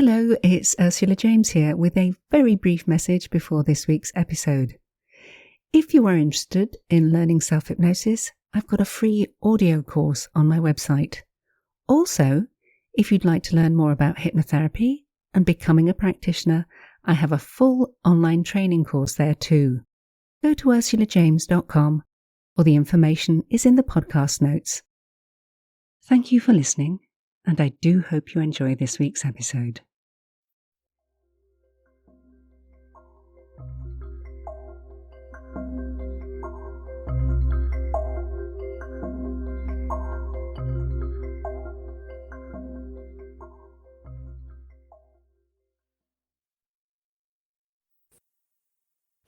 Hello, it's Ursula James here with a very brief message before this week's episode. If you are interested in learning self-hypnosis, I've got a free audio course on my website. Also, if you'd like to learn more about hypnotherapy and becoming a practitioner, I have a full online training course there too. Go to ursulajames.com, or the information is in the podcast notes. Thank you for listening, and I do hope you enjoy this week's episode.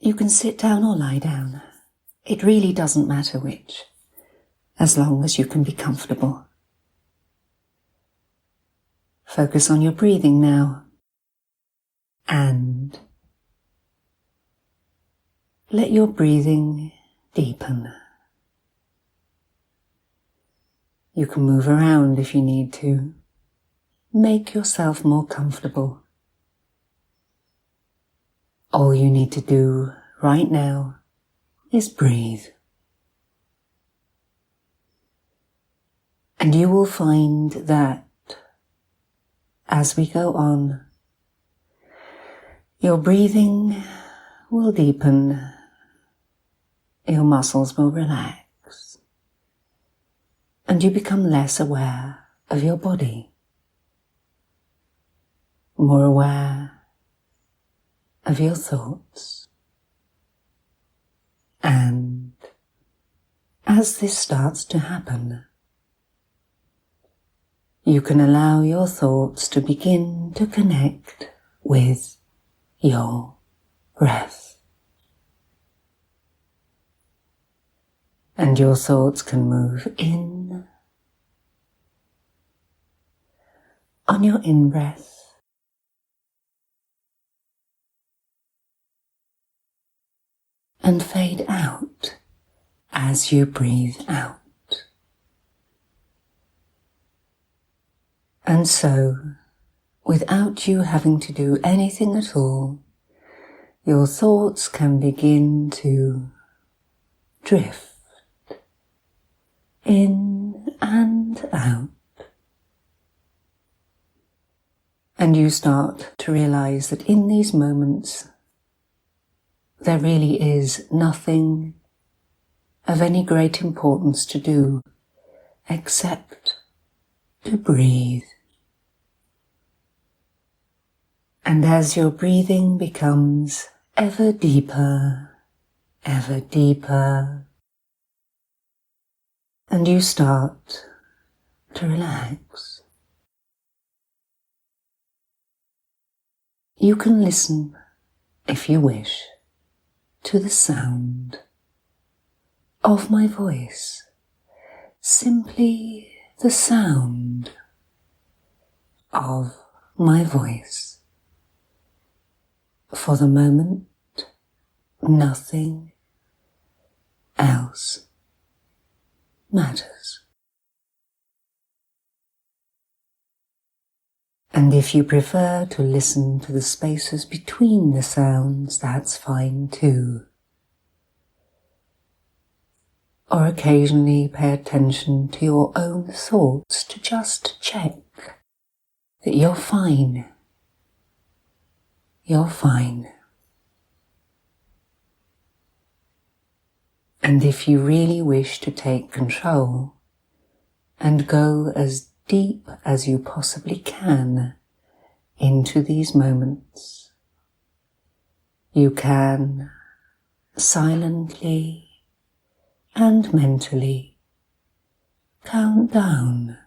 You can sit down or lie down. It really doesn't matter which, as long as you can be comfortable. Focus on your breathing now, and let your breathing deepen. You can move around if you need to. Make yourself more comfortable. All you need to do right now is breathe. And you will find that as we go on, your breathing will deepen, your muscles will relax, and you become less aware of your body, more aware of your thoughts. And as this starts to happen, you can allow your thoughts to begin to connect with your breath. And your thoughts can move in on your in-breath, and fade out as you breathe out. And so, without you having to do anything at all, your thoughts can begin to drift in and out. And you start to realize that in these moments, there really is nothing of any great importance to do except to breathe. And as your breathing becomes ever deeper, and you start to relax, you can listen, if you wish, to the sound of my voice, simply the sound of my voice. For the moment, nothing else matters. And if you prefer to listen to the spaces between the sounds, that's fine too. Or occasionally pay attention to your own thoughts to just check that you're fine. You're fine. And if you really wish to take control and go as deep as you possibly can into these moments, you can silently and mentally count down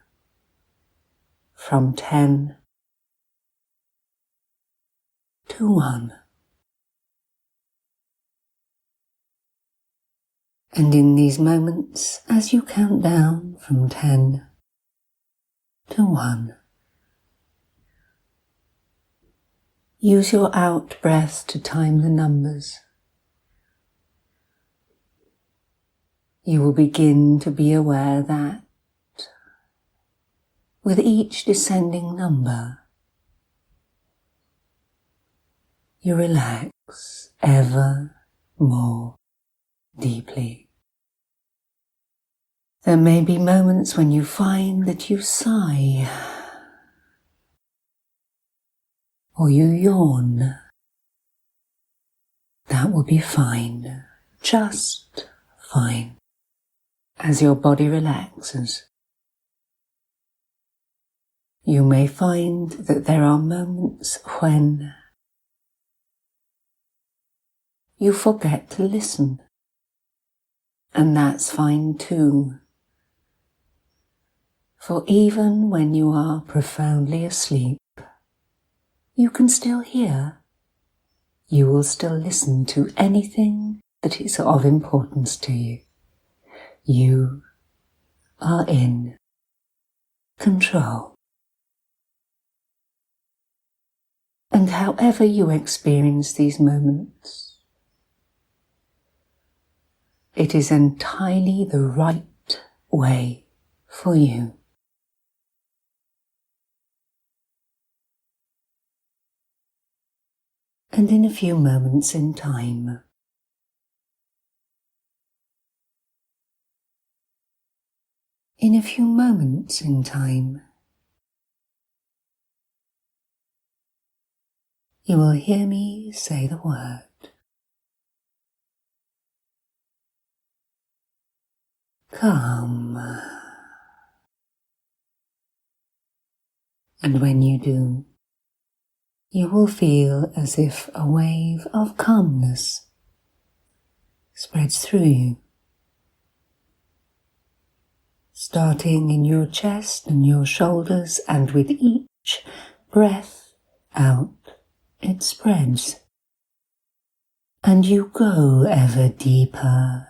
from 10 to 1. And in these moments, as you count down from 10 to 1, use your out breath to time the numbers. You will begin to be aware that with each descending number, you relax ever more deeply. There may be moments when you find that you sigh, or you yawn. That will be fine, just fine, as your body relaxes. You may find that there are moments when you forget to listen, and that's fine too. For even when you are profoundly asleep, you can still hear. You will still listen to anything that is of importance to you. You are in control. And however you experience these moments, it is entirely the right way for you. And in a few moments in time, you will hear me say the word. Calm. And when you do, you will feel as if a wave of calmness spreads through you, starting in your chest and your shoulders, and with each breath out, it spreads. And you go ever deeper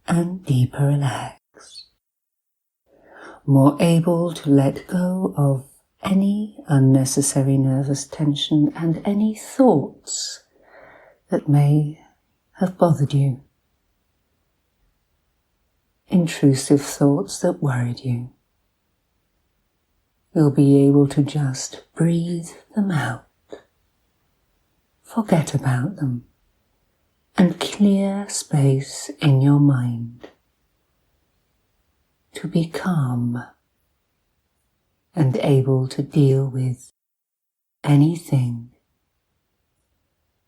and deeper relaxed, more able to let go of any unnecessary nervous tension and any thoughts that may have bothered you, intrusive thoughts that worried you. You'll be able to just breathe them out, forget about them, and clear space in your mind to be calm and able to deal with anything,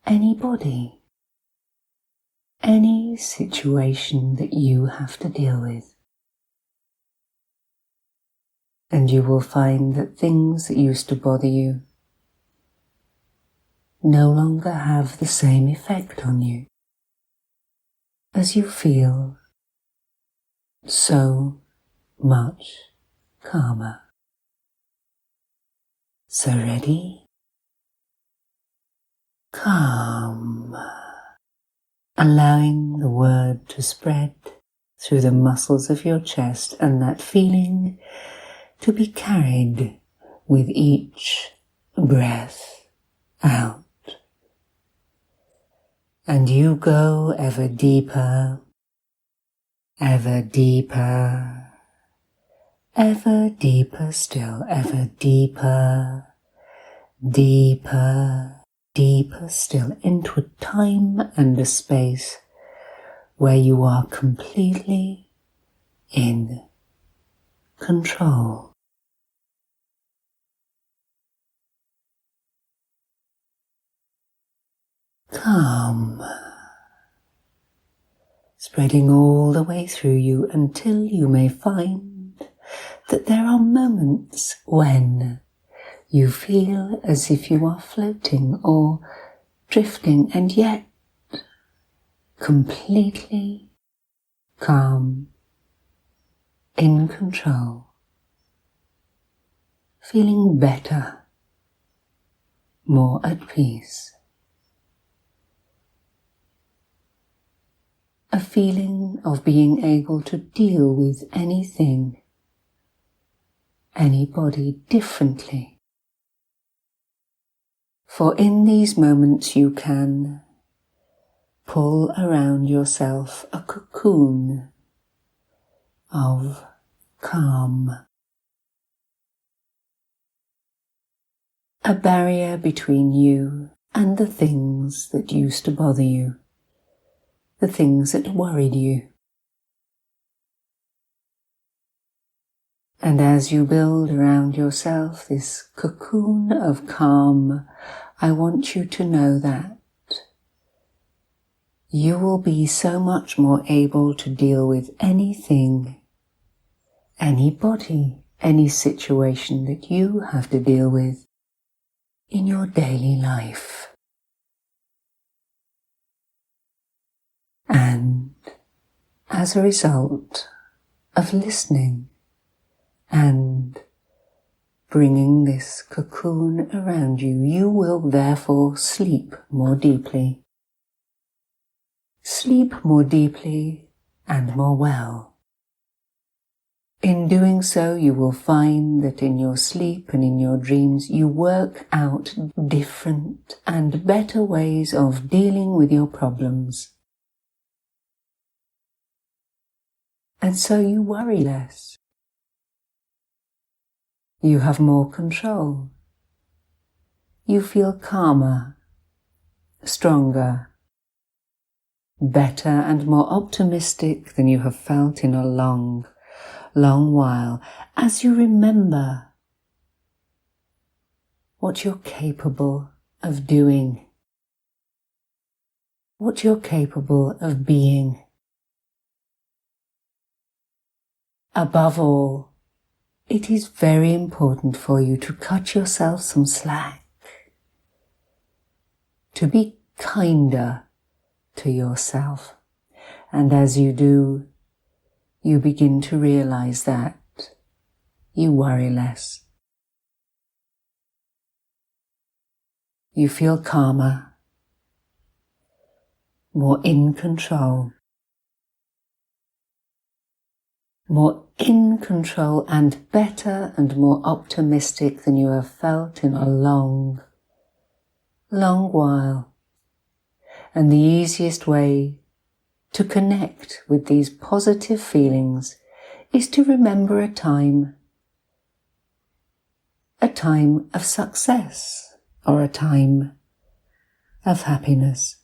anybody, any situation that you have to deal with. And you will find that things that used to bother you no longer have the same effect on you, as you feel so much calmer. So ready? Calm. Allowing the word to spread through the muscles of your chest, and that feeling to be carried with each breath out. And you go ever deeper, ever deeper, ever deeper still, ever deeper, deeper, deeper still, into a time and a space where you are completely in control. Calm, spreading all the way through you until you may find that there are moments when you feel as if you are floating or drifting, and yet completely calm, in control, feeling better, more at peace. A feeling of being able to deal with anything, anybody differently. For in these moments you can pull around yourself a cocoon of calm, a barrier between you and the things that used to bother you, the things that worried you. And as you build around yourself this cocoon of calm, I want you to know that you will be so much more able to deal with anything, anybody, any situation that you have to deal with in your daily life. And as a result of listening and bringing this cocoon around you, you will therefore sleep more deeply. Sleep more deeply and more well. In doing so, you will find that in your sleep and in your dreams, you work out different and better ways of dealing with your problems. And so you worry less. You have more control. You feel calmer, stronger, better and more optimistic than you have felt in a long while, as you remember what you're capable of doing, what you're capable of being. Above all, it is very important for you to cut yourself some slack, to be kinder to yourself. And as you do, you begin to realize that you worry less. You feel calmer, more in control. More in control and better and more optimistic than you have felt in a long while. And the easiest way to connect with these positive feelings is to remember a time of success or a time of happiness.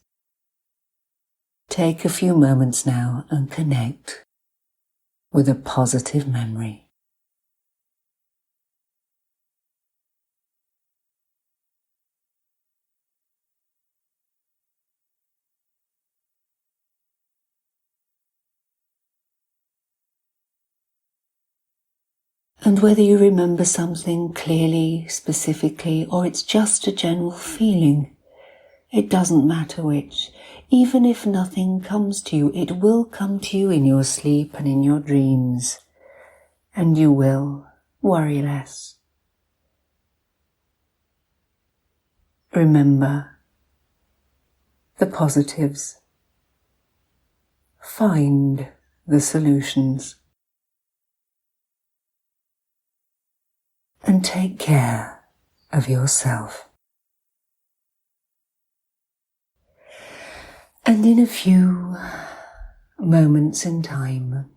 Take a few moments now and connect with a positive memory. And whether you remember something clearly, specifically, or it's just a general feeling, it doesn't matter which. Even if nothing comes to you, it will come to you in your sleep and in your dreams, and you will worry less. Remember the positives. Find the solutions. And take care of yourself. And in a few moments in time,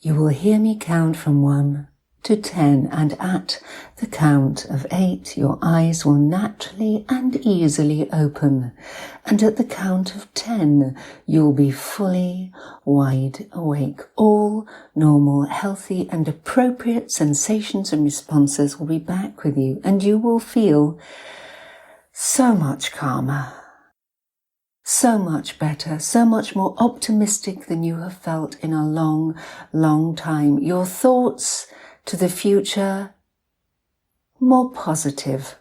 you will hear me count from 1 to 10, and at the count of 8, your eyes will naturally and easily open, and at the count of 10, you'll be fully wide awake. All normal, healthy and appropriate sensations and responses will be back with you, and you will feel so much calmer, so much better, so much more optimistic than you have felt in a long time. Your thoughts to the future more positive.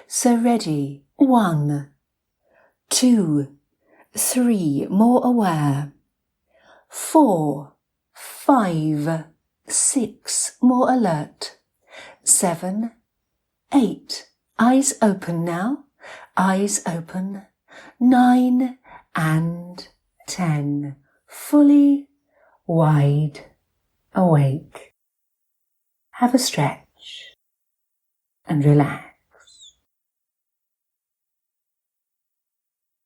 So ready, 1, 2, 3, more aware, 4, 5, 6, more alert, 7, 8, eyes open now, eyes open, 9 and 10, fully wide awake. Have a stretch and relax.